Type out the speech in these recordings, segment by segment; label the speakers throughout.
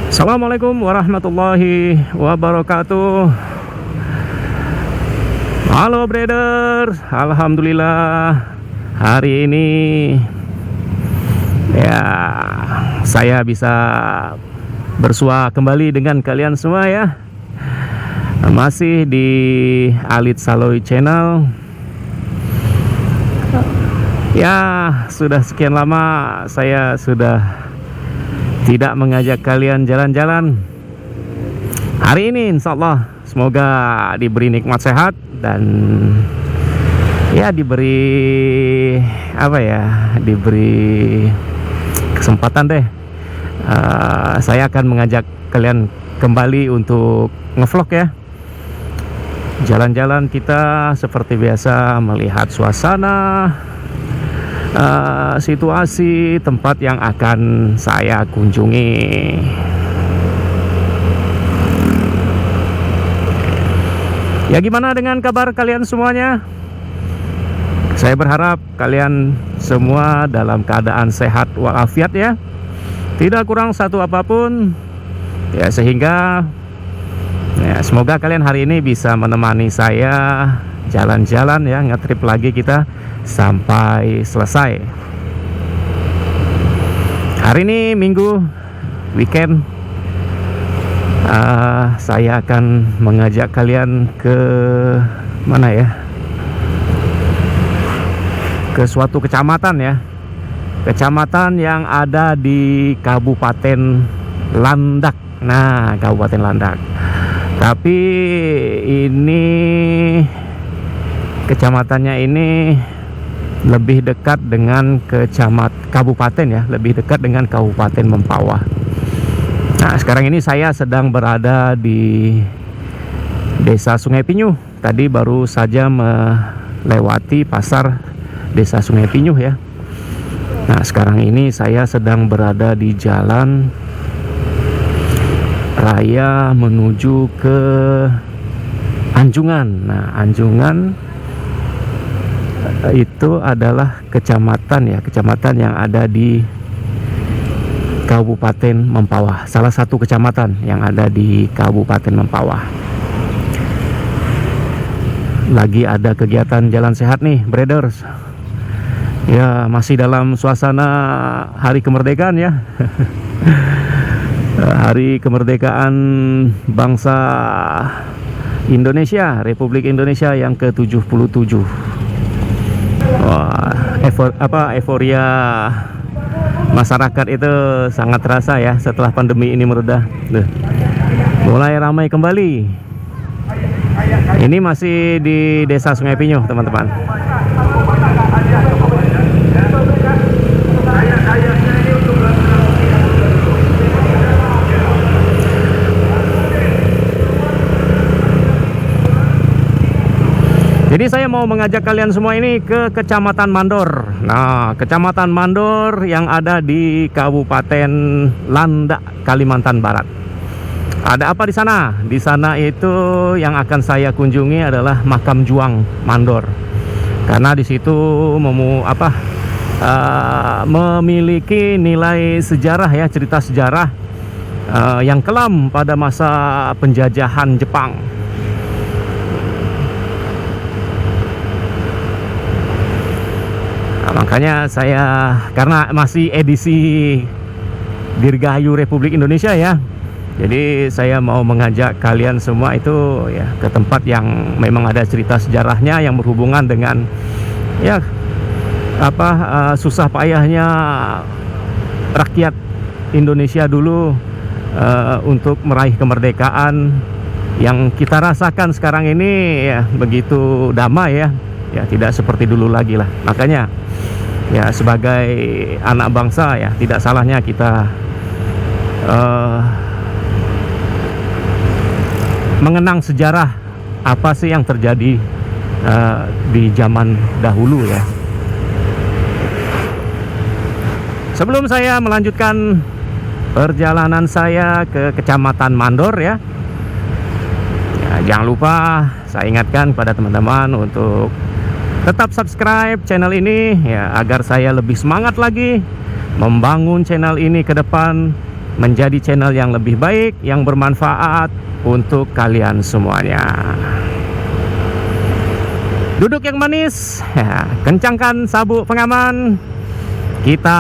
Speaker 1: Assalamualaikum warahmatullahi wabarakatuh. Halo Brader, alhamdulillah hari ini ya saya bisa bersua kembali dengan kalian semua ya. Masih di Alit Saloy Channel. Ya, sudah sekian lama saya sudah tidak mengajak kalian jalan-jalan. Hari ini insya Allah semoga diberi nikmat sehat dan ya diberi diberi kesempatan deh. Saya akan mengajak kalian kembali untuk ngevlog ya. Jalan-jalan kita seperti biasa, melihat suasana, situasi tempat yang akan saya kunjungi. Ya, gimana dengan kabar kalian semuanya? Saya berharap kalian semua dalam keadaan sehat walafiat ya, tidak kurang satu apapun ya, sehingga ya, semoga kalian hari ini bisa menemani saya jalan-jalan ya, ngetrip lagi kita sampai selesai. Hari ini Minggu, weekend. Saya akan mengajak kalian ke mana ya? Ke suatu kecamatan ya. Kecamatan yang ada di Kabupaten Landak. Nah, Kabupaten Landak. Tapi ini kecamatannya ini lebih dekat dengan kabupaten ya, lebih dekat dengan Kabupaten Mempawah. Nah, sekarang ini saya sedang berada di Desa Sungai Pinyuh. Tadi baru saja melewati pasar Desa Sungai Pinyuh ya. Nah, sekarang ini saya sedang berada di jalan raya menuju ke Anjungan. Nah, Anjungan itu adalah kecamatan yang ada di Kabupaten Mempawah, salah satu kecamatan yang ada di Kabupaten Mempawah. Lagi ada kegiatan jalan sehat nih, Brothers. Ya, masih dalam suasana hari kemerdekaan ya. Hari kemerdekaan bangsa Indonesia, Republik Indonesia yang ke-77. Wah, euforia masyarakat itu sangat terasa ya setelah pandemi ini mereda. Mulai ramai kembali. Ini masih di Desa Sungai Pinyuh, teman-teman. Jadi saya mau mengajak kalian semua ini ke Kecamatan Mandor. Nah, Kecamatan Mandor yang ada di Kabupaten Landak, Kalimantan Barat. Ada apa di sana? Di sana itu yang akan saya kunjungi adalah Makam Juang Mandor. Karena di situ memiliki nilai sejarah ya, cerita sejarah yang kelam pada masa penjajahan Jepang. Makanya saya, karena masih edisi Dirgahayu Republik Indonesia ya, jadi saya mau mengajak kalian semua itu ya ke tempat yang memang ada cerita sejarahnya yang berhubungan dengan ya susah payahnya rakyat Indonesia dulu untuk meraih kemerdekaan yang kita rasakan sekarang ini ya begitu damai ya. Ya, tidak seperti dulu lagi lah. Makanya ya sebagai anak bangsa ya tidak salahnya kita mengenang sejarah apa sih yang terjadi di zaman dahulu ya. Sebelum saya melanjutkan perjalanan saya ke Kecamatan Mandor ya, jangan lupa saya ingatkan kepada teman-teman untuk tetap subscribe channel ini ya, agar saya lebih semangat lagi membangun channel ini ke depan menjadi channel yang lebih baik, yang bermanfaat untuk kalian semuanya. Duduk yang manis, kencangkan sabuk pengaman. Kita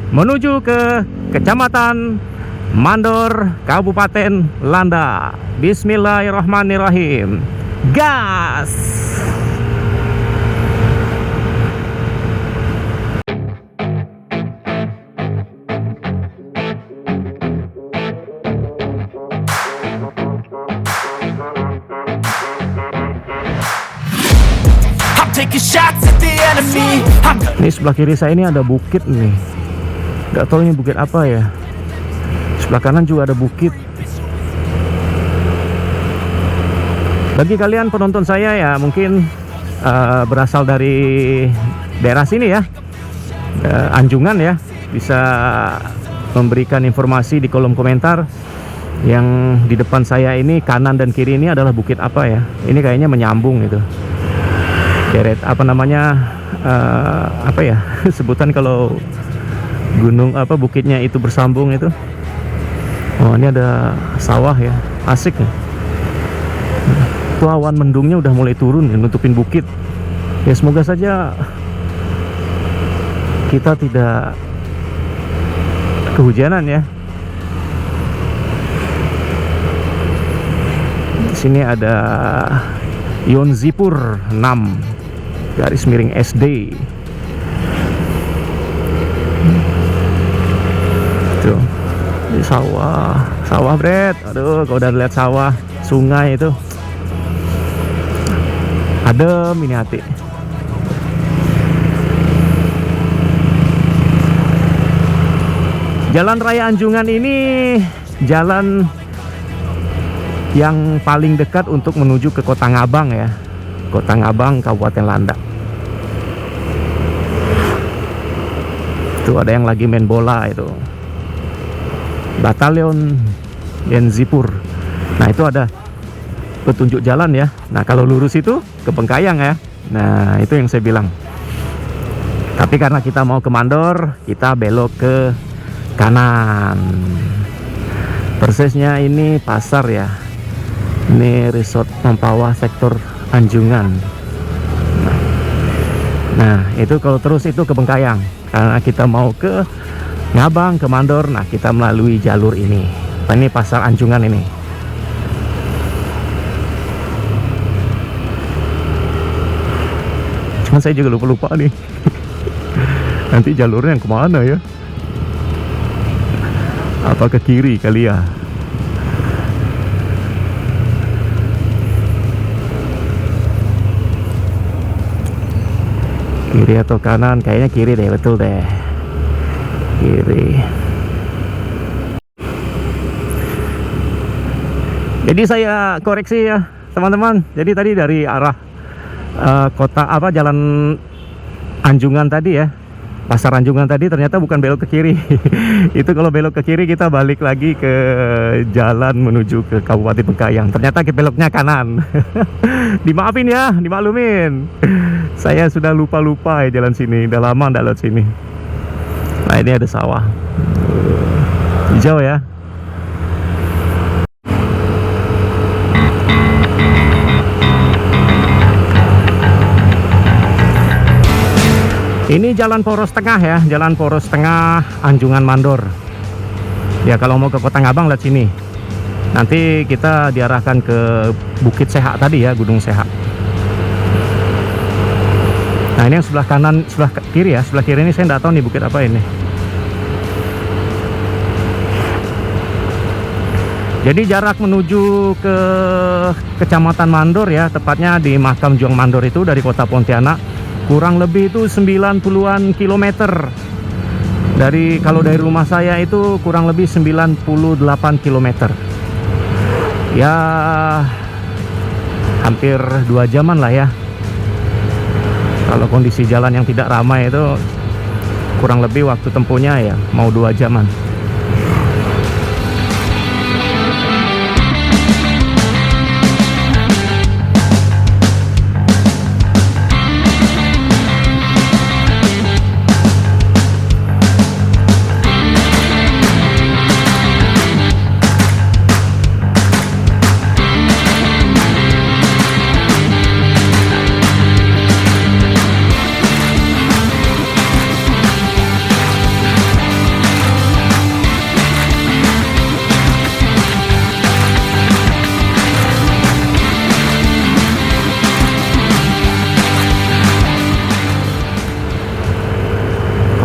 Speaker 1: menuju ke Kecamatan Mandor, Kabupaten Landa. Bismillahirrahmanirrahim. Gas! Ini sebelah kiri saya ini ada bukit nih. Gak tahu ini bukit apa ya. Sebelah kanan juga ada bukit. Bagi kalian penonton saya ya mungkin berasal dari daerah sini ya, Anjungan ya, bisa memberikan informasi di kolom komentar. Yang di depan saya ini kanan dan kiri ini adalah bukit apa ya. Ini kayaknya menyambung gitu. Deret apa namanya, apa ya sebutan kalau gunung apa bukitnya itu bersambung itu. Oh, ini ada sawah ya, asik ya. Tuh awan mendungnya udah mulai turun ya, nutupin bukit. Ya semoga saja kita tidak kehujanan ya. Di sini ada Yonzipur 6 _SD. Tuh, ini sawah Bret. Aduh, kalau udah lihat sawah, sungai itu adem ini hati. Jalan Raya Anjungan ini jalan yang paling dekat untuk menuju ke Kota Ngabang ya. Kota Ngabang, Kabupaten Landa. Tuh ada yang lagi main bola itu. Batalion Yonzipur. Nah itu ada petunjuk jalan ya. Nah kalau lurus itu ke Bengkayang ya. Nah itu yang saya bilang. Tapi karena kita mau ke Mandor, kita belok ke kanan. Persisnya ini pasar ya. Ini Resort Mempawah sektor Anjungan. Nah itu kalau terus itu ke Bengkayang. Karena kita mau ke Ngabang, ke Mandor. Nah kita melalui jalur ini. Ini pasar Anjungan ini. Cuma saya juga lupa nih. Nanti jalurnya yang kemana ya? Apa ke kiri kali ya? Kiri atau kanan? Kayaknya kiri deh, betul deh. Kiri. Jadi saya koreksi ya teman-teman. Jadi tadi dari arah kota apa jalan Anjungan tadi ya, pasar Anjungan tadi ternyata bukan belok ke kiri. Itu kalau belok ke kiri kita balik lagi ke jalan menuju ke Kabupaten Bengkayang. Ternyata kita beloknya kanan. Dimaafin ya, dimaklumin. Saya sudah lupa ya jalan sini. Udah lama nggak lewat sini. Nah ini ada sawah hijau ya. Ini jalan poros tengah ya, jalan poros tengah Anjungan Mandor. Ya kalau mau ke Kota Ngabang lihat sini. Nanti kita diarahkan ke Bukit Sehat tadi ya, Gunung Sehat. Nah ini yang sebelah kanan, sebelah kiri ya. Sebelah kiri ini saya nggak tahu nih bukit apa ini. Jadi jarak menuju ke Kecamatan Mandor ya, tepatnya di Makam Juang Mandor itu dari Kota Pontianak kurang lebih itu 90-an kilometer. Kalau dari rumah saya itu kurang lebih 98 kilometer. Ya hampir 2 jaman lah ya. Kalau kondisi jalan yang tidak ramai itu kurang lebih waktu tempuhnya ya mau 2 jaman.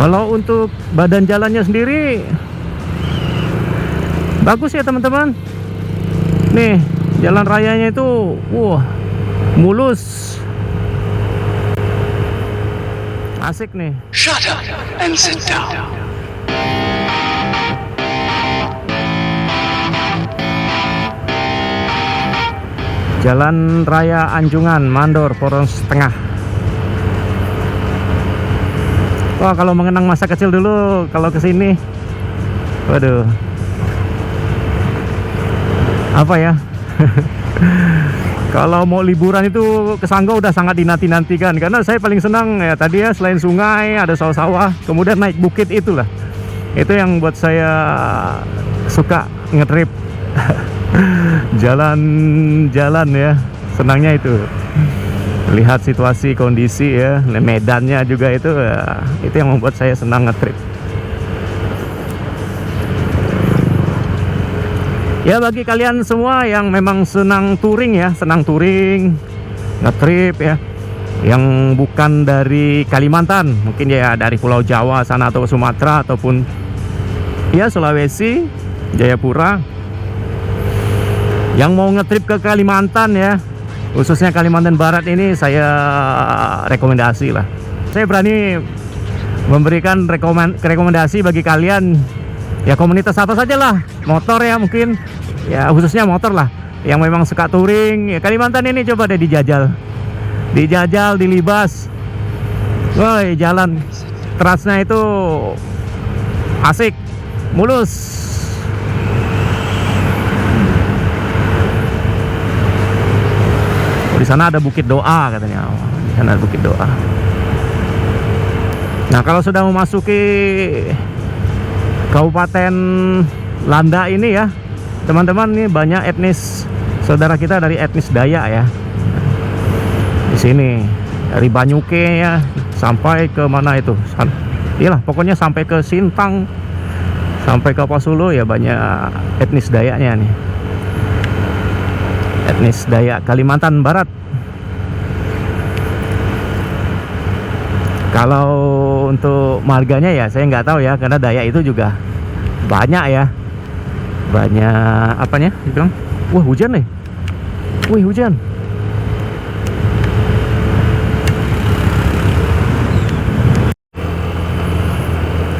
Speaker 1: Kalau untuk badan jalannya sendiri bagus ya teman-teman. Nih jalan rayanya itu wah mulus, asik nih.
Speaker 2: Shut up and sit down.
Speaker 1: Jalan Raya Anjungan, Mandor, Poros Tengah. Wah, kalau mengenang masa kecil dulu, kalau kesini, waduh, apa ya? Kalau mau liburan itu ke Sanggau udah sangat dinanti-nantikan, karena saya paling senang ya tadi ya, selain sungai ada sawah-sawah, kemudian naik bukit itulah. Itu yang buat saya suka ngetrip. Jalan-jalan ya, senangnya itu lihat situasi kondisi ya, medannya juga itu ya, itu yang membuat saya senang ngetrip. Ya bagi kalian semua yang memang senang touring ya, senang touring, ngetrip ya, yang bukan dari Kalimantan, mungkin ya dari Pulau Jawa sana atau Sumatera ataupun ya Sulawesi, Jayapura, yang mau ngetrip ke Kalimantan ya, khususnya Kalimantan Barat ini saya rekomendasi lah. Saya berani memberikan rekomendasi bagi kalian ya, komunitas apa saja lah, motor ya mungkin ya, khususnya motor lah, yang memang suka touring ya, Kalimantan ini coba deh dijajal, dilibas. Woi, jalan terasnya itu asik, mulus. Di sana ada Bukit Doa katanya. Di sana ada Bukit Doa. Nah, kalau sudah memasuki Kabupaten Landa ini ya, teman-teman, nih banyak etnis saudara kita dari etnis Dayak ya. Di sini dari Banyuke ya sampai ke mana itu? Iyalah, pokoknya sampai ke Sintang, sampai ke Pasulo ya, banyak etnis Dayaknya nih. Etnis Dayak Kalimantan Barat. Kalau untuk marganya ya saya nggak tahu ya, karena Dayak itu juga banyak ya, banyak apanya dibilang. Wah, hujan nih, wih hujan.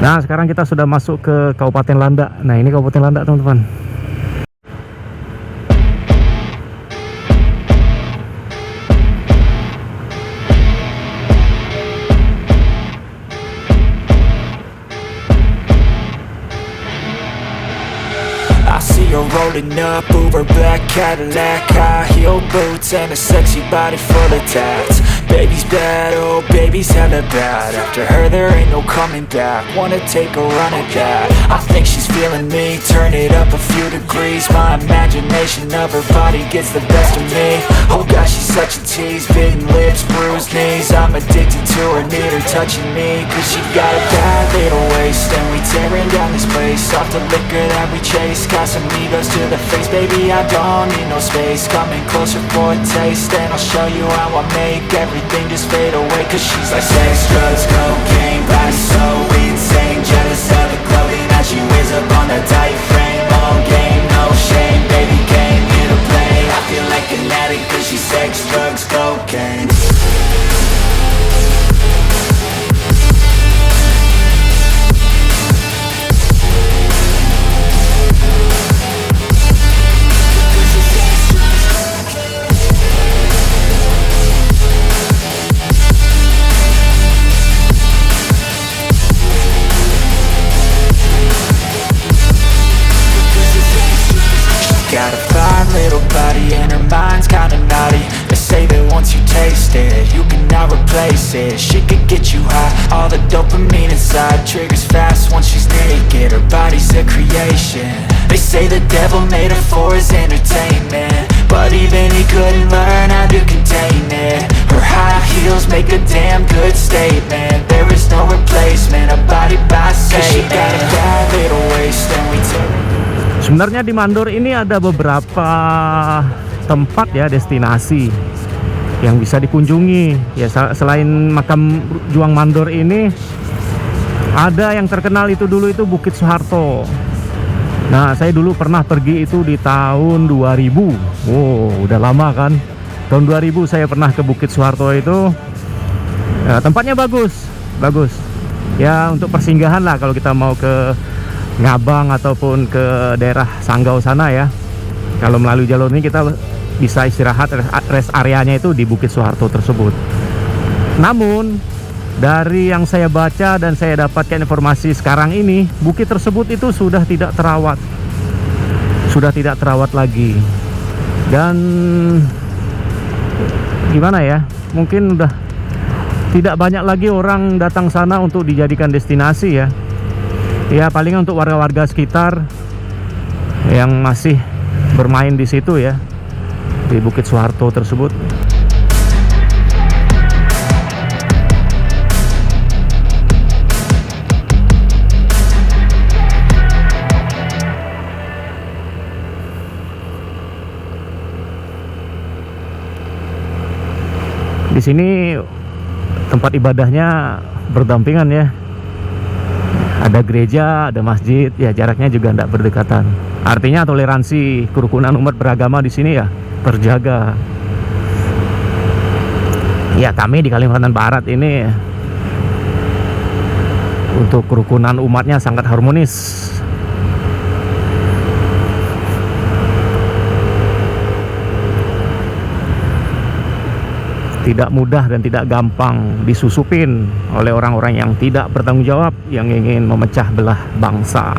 Speaker 1: Nah, sekarang kita sudah masuk ke Kabupaten Landa. Nah, ini Kabupaten Landa teman-teman.
Speaker 3: Rolling up, Uber black Cadillac, high heel boots and a sexy body full of tats. Baby's bad, oh baby's hella bad. After her there ain't no coming back. Wanna take a run at that? I think she's feeling me. Turn it up a few degrees. My imagination of her body gets the best of me. Oh gosh, she's such a tease. Bitten lips, bruised knees. I'm addicted to her, need her touching me. Cause she got a bad little waist, and we tearing down this place. Off the liquor that we chase. Casamigos to the face, baby, I don't need no space. Coming closer for a taste, and I'll show you how I make everything just fade away. Cause she's like sex, drugs, cocaine, body so insane. Jealous of the clothing that she wears up on that tight frame. All game, no shame, baby came here to play. I feel like an addict cause she's sex, drugs, cocaine. Got a fine little body and her mind's kinda naughty. They say that once you taste it, you cannot replace it. She could get you high, all the dopamine inside triggers fast once she's naked. Her body's a creation. They say the devil made her for his entertainment, but even he couldn't learn how to contain it. Her high heels make a damn good statement. There is no replacement, a body by Satan. She got a bad little waist and we
Speaker 1: Sebenarnya di Mandor ini ada beberapa tempat ya, destinasi yang bisa dikunjungi ya. Selain makam Juang Mandor ini Ada yang terkenal itu dulu itu Bukit Soeharto. Nah, saya dulu pernah pergi itu di tahun 2000. Wow, udah lama kan. Tahun 2000 saya pernah ke Bukit Soeharto itu. Ya, tempatnya bagus, bagus. Ya, untuk persinggahan lah kalau kita mau ke Ngabang ataupun ke daerah Sanggau sana ya. Kalau melalui jalur ini kita bisa istirahat, rest areanya itu di Bukit Soeharto tersebut. Namun dari yang saya baca dan saya dapatkan informasi sekarang ini, bukit tersebut itu sudah tidak terawat. Sudah tidak terawat lagi. Dan gimana ya? Mungkin udah tidak banyak lagi orang datang sana untuk dijadikan destinasi ya. Ya paling untuk warga-warga sekitar yang masih bermain di situ ya, di Bukit Soeharto tersebut. Di sini tempat ibadahnya berdampingan ya. Ada gereja, ada masjid, ya jaraknya juga tidak berdekatan. Artinya toleransi kerukunan umat beragama di sini ya terjaga. Ya kami di Kalimantan Barat ini untuk kerukunan umatnya sangat harmonis. Tidak mudah dan tidak gampang disusupin oleh orang-orang yang tidak bertanggung jawab, yang ingin memecah belah bangsa.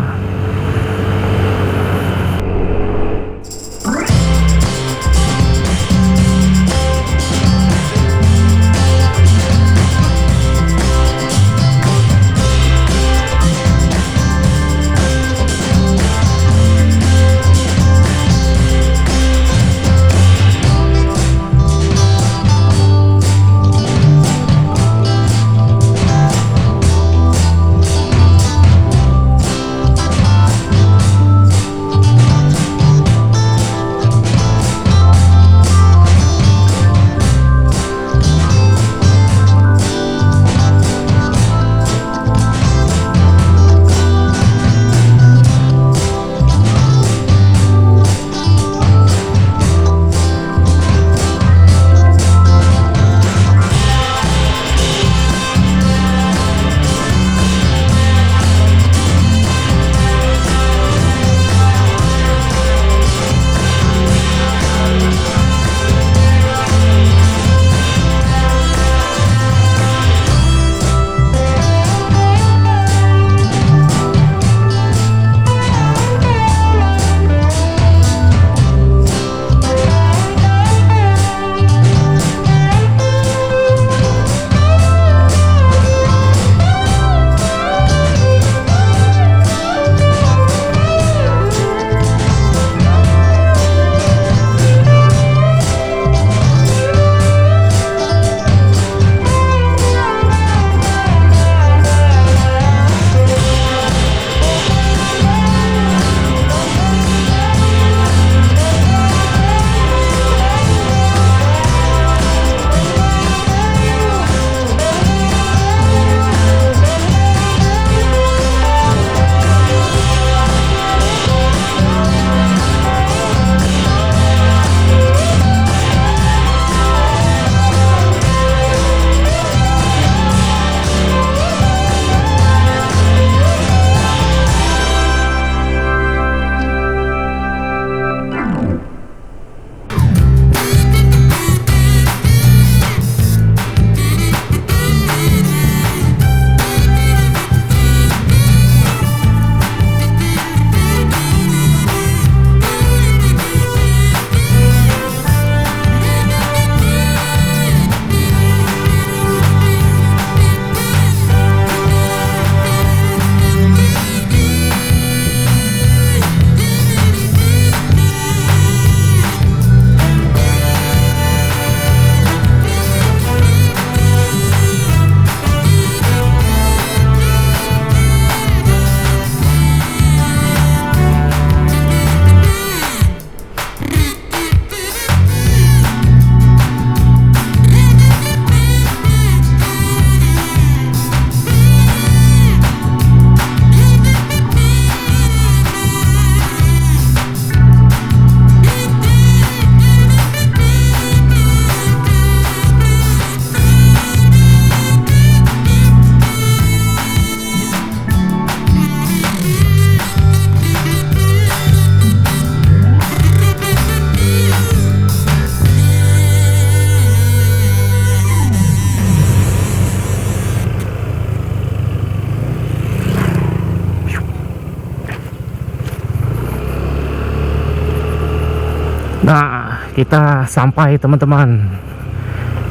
Speaker 1: Nah, kita sampai teman-teman.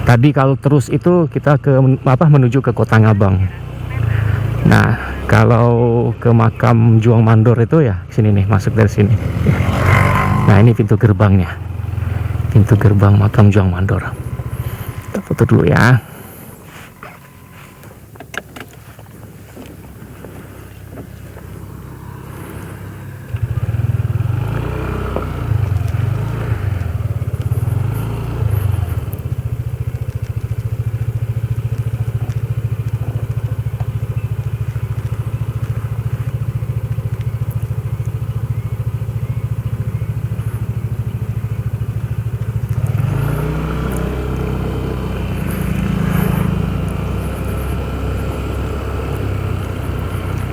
Speaker 1: Tadi kalau terus itu kita menuju ke Kota Ngabang. Nah, kalau ke makam Juang Mandor itu ya sini nih, masuk dari sini. Nah, ini pintu gerbangnya. Pintu gerbang makam Juang Mandor. Kita foto dulu ya.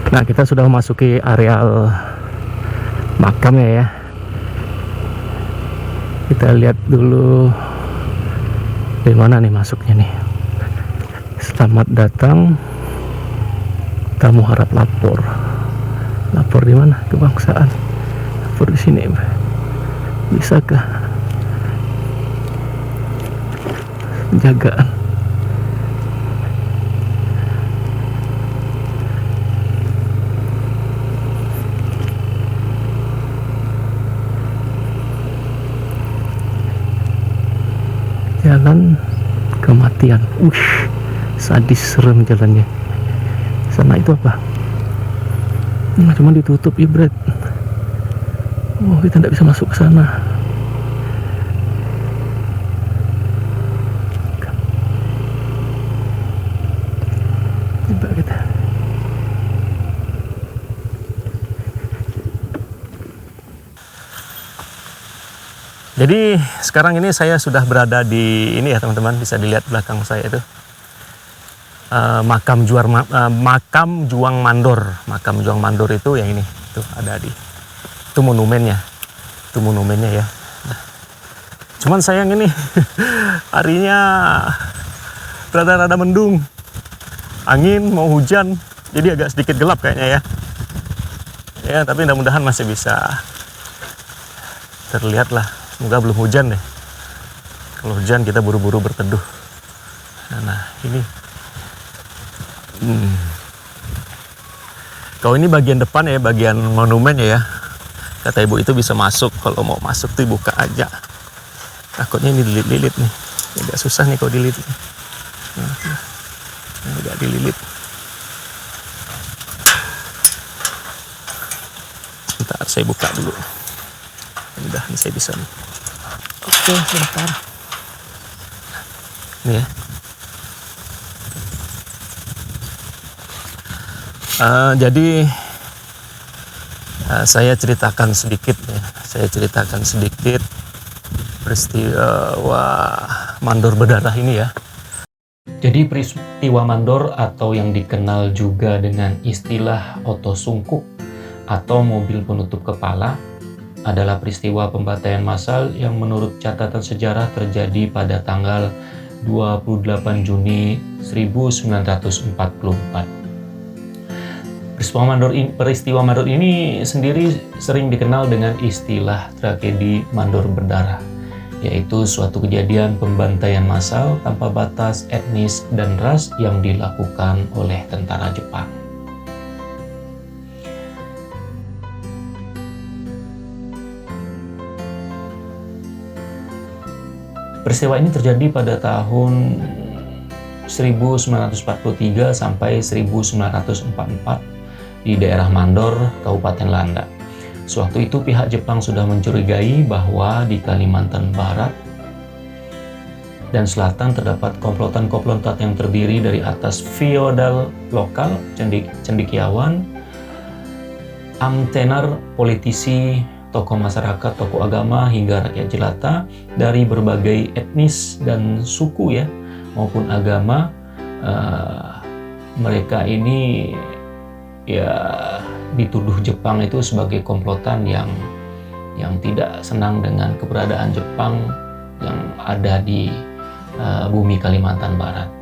Speaker 1: Nah, kita sudah memasuki areal makamnya ya. Kita lihat dulu dari mana nih masuknya nih. Selamat datang, tamu harap lapor. Lapor di mana? Kebangsaan. Lapor di sini. Bisakah? Penjagaan. Jalan kematian. Sadis, serem jalannya. Sana itu apa? Cuma ditutup ibret. Oh, kita tidak bisa masuk ke sana. Coba kita. Jadi sekarang ini saya sudah berada di ini ya teman-teman, bisa dilihat belakang saya itu makam Juang Mandor. Makam Juang Mandor itu yang ini, tuh ada itu monumennya, ya. Nah, cuman sayang ini harinya rada-rada mendung, angin mau hujan, jadi agak sedikit gelap kayaknya ya. Ya tapi mudah-mudahan masih bisa terlihat lah. Semoga belum hujan deh. Kalau hujan kita buru-buru berteduh. Nah ini. Kalau ini bagian depan ya, bagian monumen ya. Kata ibu itu bisa masuk. Kalau mau masuk tuh buka aja. Takutnya ini dililit-lilit nih. Agak susah nih kalau dililit. Agak dililit. Bentar saya buka dulu. Udah, ini saya bisa nih. Oke, sebentar. Ini ya. Jadi saya ceritakan sedikit ya. Peristiwa mandor berdarah ini ya. Jadi peristiwa mandor atau yang dikenal juga dengan istilah otosungkuk atau mobil penutup kepala adalah peristiwa pembantaian massal yang menurut catatan sejarah terjadi pada tanggal 28 Juni 1944. Peristiwa mandor ini sendiri sering dikenal dengan istilah tragedi mandor berdarah, yaitu suatu kejadian pembantaian massal tanpa batas etnis dan ras yang dilakukan oleh tentara Jepang. Peristiwa ini terjadi pada tahun 1943 sampai 1944 di daerah Mandor, Kabupaten Landak. Sewaktu itu pihak Jepang sudah mencurigai bahwa di Kalimantan Barat dan Selatan terdapat komplotan-komplotan yang terdiri dari atas feodal lokal, cendekiawan, amtenar, politisi, tokoh masyarakat, tokoh agama, hingga rakyat jelata dari berbagai etnis dan suku ya, maupun agama. Mereka ini ya dituduh Jepang itu sebagai komplotan yang tidak senang dengan keberadaan Jepang yang ada di bumi Kalimantan Barat.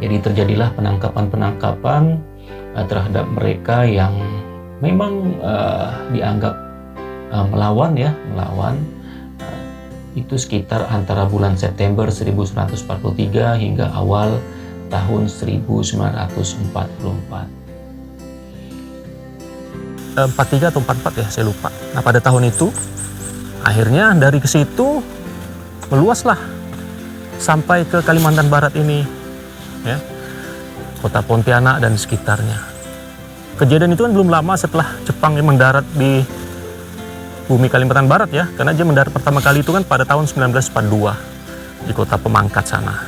Speaker 1: Jadi terjadilah penangkapan terhadap mereka yang memang dianggap melawan itu sekitar antara bulan September 1943 hingga awal tahun 1944. 43 atau 44 ya, saya lupa. Nah, pada tahun itu akhirnya dari ke situ meluaslah sampai ke Kalimantan Barat ini, ya, kota Pontianak dan sekitarnya. Kejadian itu kan belum lama setelah Jepang mendarat di bumi Kalimantan Barat ya, karena dia mendarat pertama kali itu kan pada tahun 1942 di kota Pemangkat sana.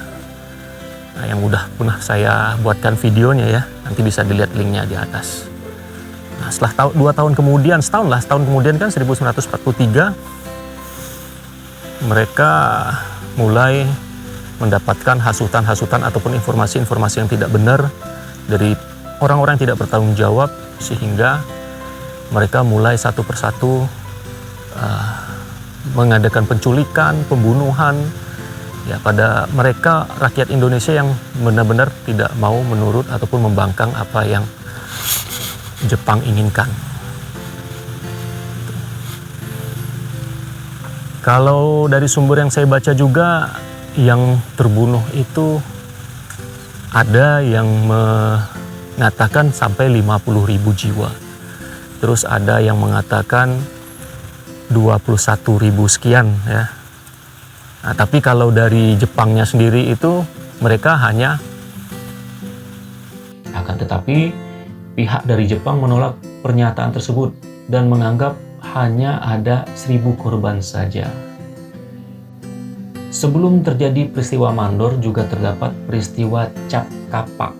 Speaker 1: Nah, yang udah pernah saya buatkan videonya ya, nanti bisa dilihat linknya di atas. Nah, setelah 2 tahun kemudian, setahun kemudian kan 1943, mereka mulai mendapatkan hasutan-hasutan ataupun informasi-informasi yang tidak benar dari orang-orang yang tidak bertanggung jawab, sehingga mereka mulai satu persatu mengadakan penculikan, pembunuhan ya pada mereka rakyat Indonesia yang benar-benar tidak mau menurut ataupun membangkang apa yang Jepang inginkan. Kalau dari sumber yang saya baca juga, yang terbunuh itu ada yang mengatakan sampai 50.000 jiwa. Terus ada yang mengatakan 21.000 sekian ya. Nah, tapi kalau dari Jepangnya sendiri itu mereka hanya tetapi pihak dari Jepang menolak pernyataan tersebut dan menganggap hanya ada 1.000 korban saja. Sebelum terjadi peristiwa Mandor juga terdapat peristiwa Cap Kapak,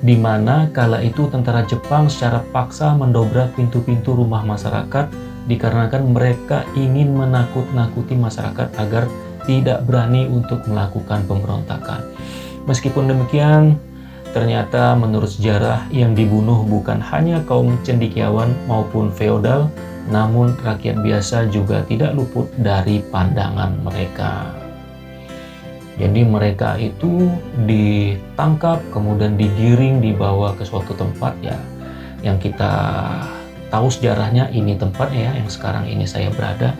Speaker 1: di mana kala itu tentara Jepang secara paksa mendobrak pintu-pintu rumah masyarakat dikarenakan mereka ingin menakut-nakuti masyarakat agar tidak berani untuk melakukan pemberontakan. Meskipun demikian, ternyata menurut sejarah yang dibunuh bukan hanya kaum cendekiawan maupun feodal, namun rakyat biasa juga tidak luput dari pandangan mereka. Jadi mereka itu ditangkap, kemudian digiring, dibawa ke suatu tempat ya, yang kita tahu sejarahnya ini tempatnya ya, yang sekarang ini saya berada,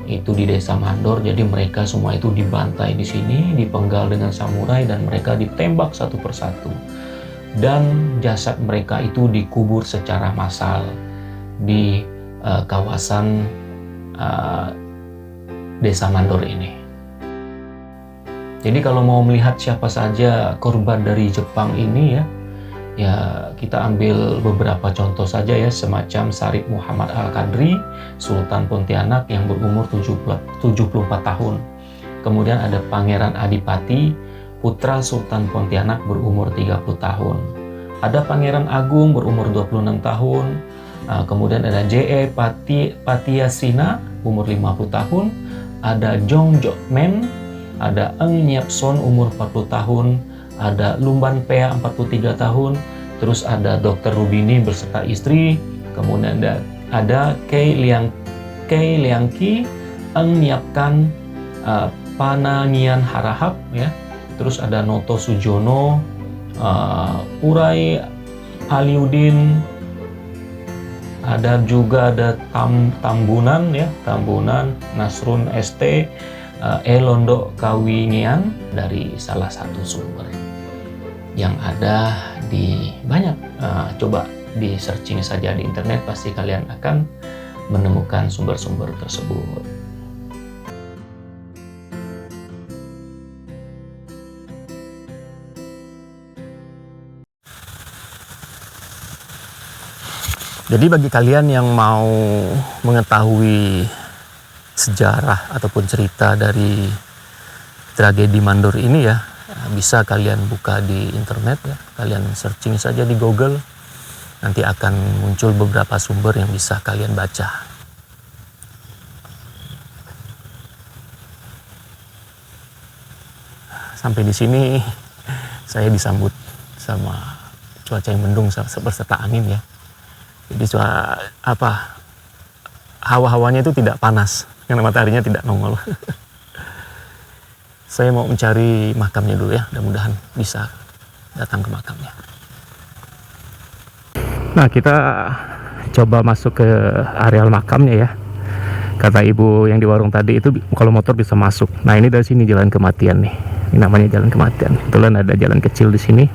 Speaker 1: itu di desa Mandor. Jadi mereka semua itu dibantai di sini, dipenggal dengan samurai, dan mereka ditembak satu persatu. Dan jasad mereka itu dikubur secara massal di kawasan desa Mandor ini. Jadi kalau mau melihat siapa saja korban dari Jepang ini ya kita ambil beberapa contoh saja ya, semacam Sarip Muhammad Al-Qadri, Sultan Pontianak yang berumur 74 tahun. Kemudian ada Pangeran Adipati, putra Sultan Pontianak berumur 30 tahun. Ada Pangeran Agung berumur 26 tahun. Kemudian ada J.E. Patiasina umur 50 tahun. Ada Jong Jokmen, ada Eng Nyapson umur 40 tahun. Ada Lumban Pea 43 tahun. Terus ada Dr. Rubini beserta istri. Kemudian ada Kei Liangki, Eng Nyapkan, Panangian Harahap ya. Terus ada Noto Sujono, Urai Aliudin, ada juga Tambunan ya, Tambunan, Nasrun ST, Londo Kawingian dari salah satu sumber yang ada di banyak. Coba di searching saja di internet, pasti kalian akan menemukan sumber-sumber tersebut. Jadi bagi kalian yang mau mengetahui sejarah ataupun cerita dari tragedi Mandor ini ya, bisa kalian buka di internet ya, kalian searching saja di Google, nanti akan muncul beberapa sumber yang bisa kalian baca. Sampai di sini saya disambut sama cuaca yang mendung beserta angin ya. Jadi hawa-hawanya itu tidak panas, karena mataharinya tidak nongol. Saya mau mencari makamnya dulu ya, mudah-mudahan bisa datang ke makamnya. Nah, kita coba masuk ke areal makamnya ya. Kata ibu yang di warung tadi itu kalau motor bisa masuk. Nah ini dari sini jalan kematian nih. Ini namanya jalan kematian. Kebetulan ada jalan kecil di sini.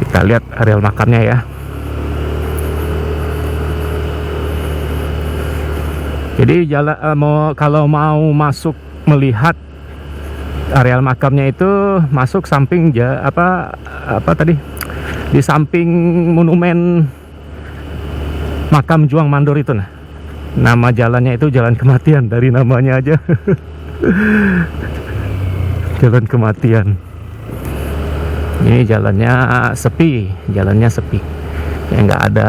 Speaker 1: Kita lihat areal makamnya ya. Jadi kalau mau masuk melihat areal makamnya itu masuk samping apa tadi? Di samping monumen makam Juang Mandor itu. Nah, nama jalannya itu jalan kematian, dari namanya aja. Jalan kematian. Ini jalannya sepi, ya nggak ada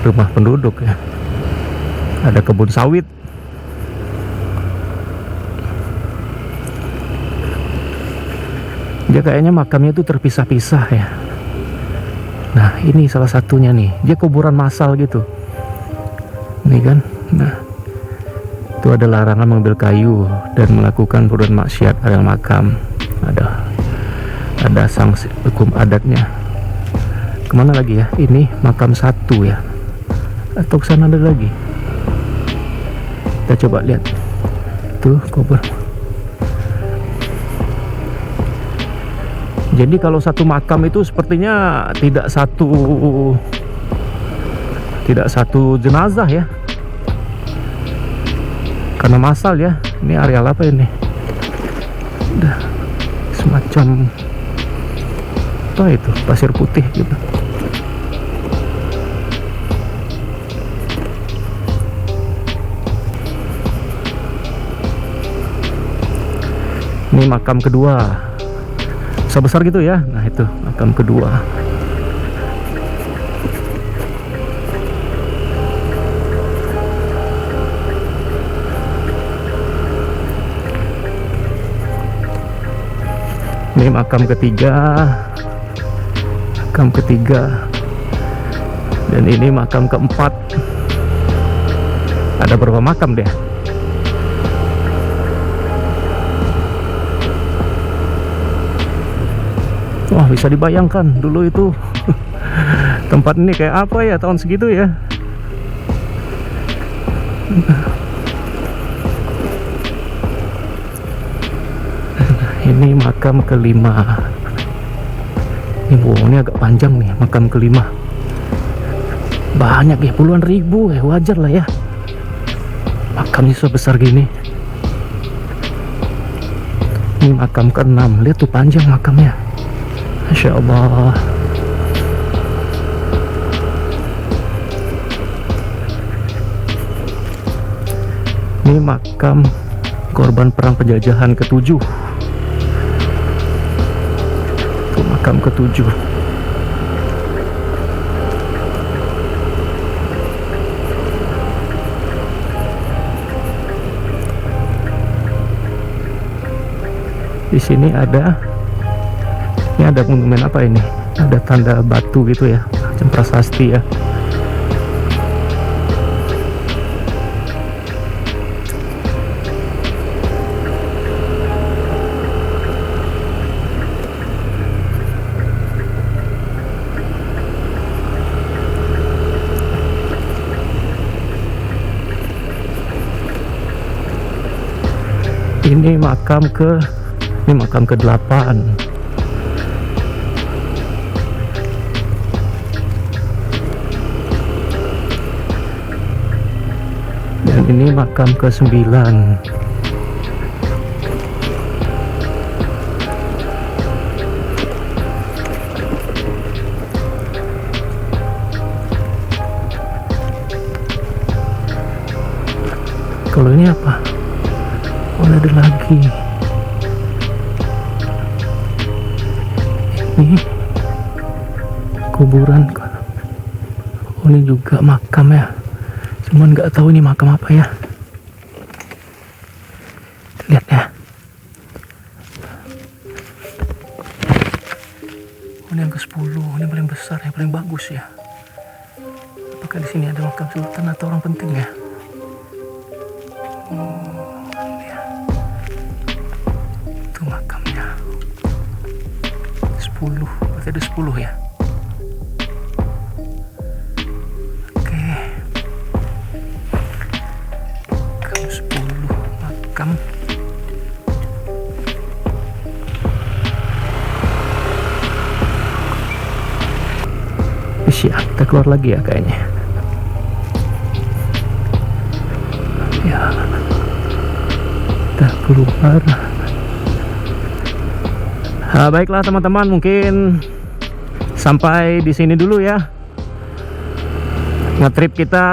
Speaker 1: rumah penduduk ya. Ada kebun sawit. Dia kayaknya makamnya itu terpisah-pisah ya. Nah ini salah satunya nih, dia kuburan massal gitu. Nih kan, nah itu ada larangan mengambil kayu dan melakukan perbuatan maksiat areal makam. Ada sanksi hukum adatnya. Kemana lagi ya? Ini makam satu ya, atau kesana ada lagi? Kita coba lihat. Tuh kubur. Jadi kalau satu makam itu sepertinya tidak satu jenazah ya, karena massal ya. Ini areal apa ini? Udah semacam apa itu, pasir putih gitu. Ini makam kedua, besar gitu ya. Nah itu makam kedua. Ini makam ketiga, dan ini makam keempat. Ada berapa makam deh? Wah, bisa dibayangkan dulu itu tempat ini kayak apa ya tahun segitu ya. Ini makam kelima. Ini agak panjang nih, makam kelima. Banyak ya, puluhan ribu ya, wajar lah ya. Makamnya sebesar gini. Ini makam keenam, lihat tuh panjang makamnya. Masya Allah. Ini makam korban perang penjajahan ke-7. Itu makam ke-7. Di sini ada monumen apa ini? Ada tanda batu gitu ya, macam prasasti ya. Ini makam ke-8. Dan ini makam ke-9. Kalau ini apa? Oh, ada lagi. Ini kuburan. Oh, ini juga makam ya. Cuman nggak tahu ini makam apa ya. Lihat ya. Oh, ini yang ke-10. Ini paling besar ya, paling bagus ya. Apakah di sini ada makam sultan atau orang penting ya? Oh, ini ya. Itu makamnya. 10. Berarti ada 10 ya. Oke. Kita keluar lagi ya kayaknya. Ya, kita keluar. Baiklah teman-teman, mungkin sampai di sini dulu ya ngetrip kita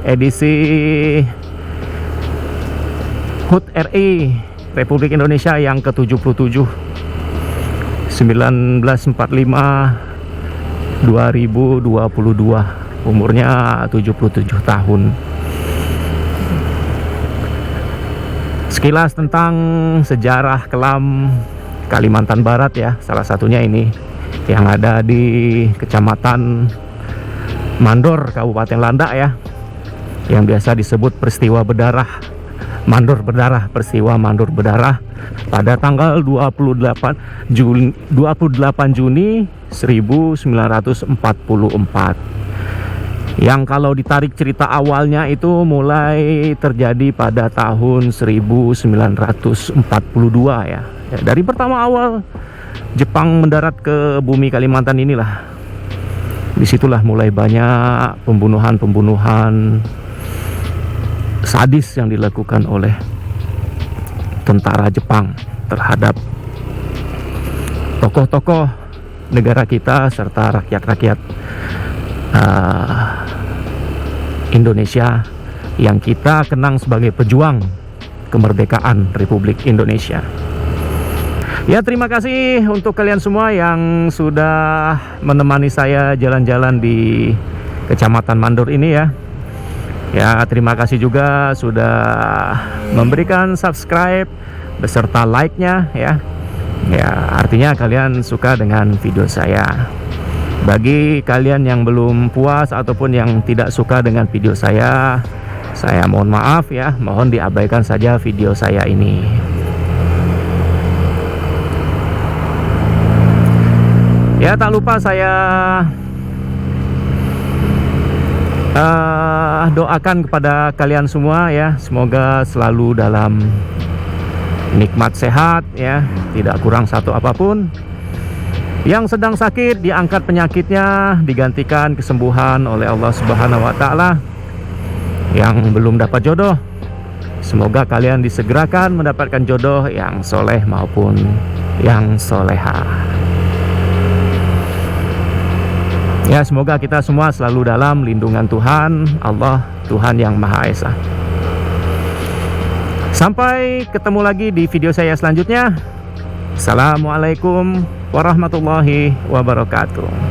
Speaker 1: edisi HUT RI Republik Indonesia yang ke-77 1945 2022, umurnya 77 tahun. Sekilas tentang sejarah kelam Kalimantan Barat ya, salah satunya ini yang ada di Kecamatan Mandor, Kabupaten Landak ya, yang biasa disebut peristiwa berdarah Mandor berdarah, peristiwa Mandor berdarah pada tanggal 28 Juni 1944. Yang kalau ditarik cerita awalnya itu mulai terjadi pada tahun 1942 ya. Dari pertama awal Jepang mendarat ke bumi Kalimantan inilah, disitulah mulai banyak pembunuhan sadis yang dilakukan oleh tentara Jepang terhadap tokoh-tokoh negara kita serta rakyat-rakyat Indonesia yang kita kenang sebagai pejuang kemerdekaan Republik Indonesia. Ya, terima kasih untuk kalian semua yang sudah menemani saya jalan-jalan di Kecamatan Mandor ini ya. Ya, terima kasih juga sudah memberikan subscribe beserta like-nya ya. Ya, artinya kalian suka dengan video saya. Bagi kalian yang belum puas ataupun yang tidak suka dengan video saya mohon maaf ya, mohon diabaikan saja video saya ini. Ya, tak lupa saya doakan kepada kalian semua ya, semoga selalu dalam nikmat sehat ya, tidak kurang satu apapun. Yang sedang sakit diangkat penyakitnya, digantikan kesembuhan oleh Allah Subhanahu wa Ta'ala. Yang belum dapat jodoh, semoga kalian disegerakan mendapatkan jodoh yang soleh maupun yang soleha. Ya, semoga kita semua selalu dalam lindungan Tuhan Allah, Tuhan yang Maha Esa. Sampai ketemu lagi di video saya selanjutnya. Assalamualaikum warahmatullahi wabarakatuh.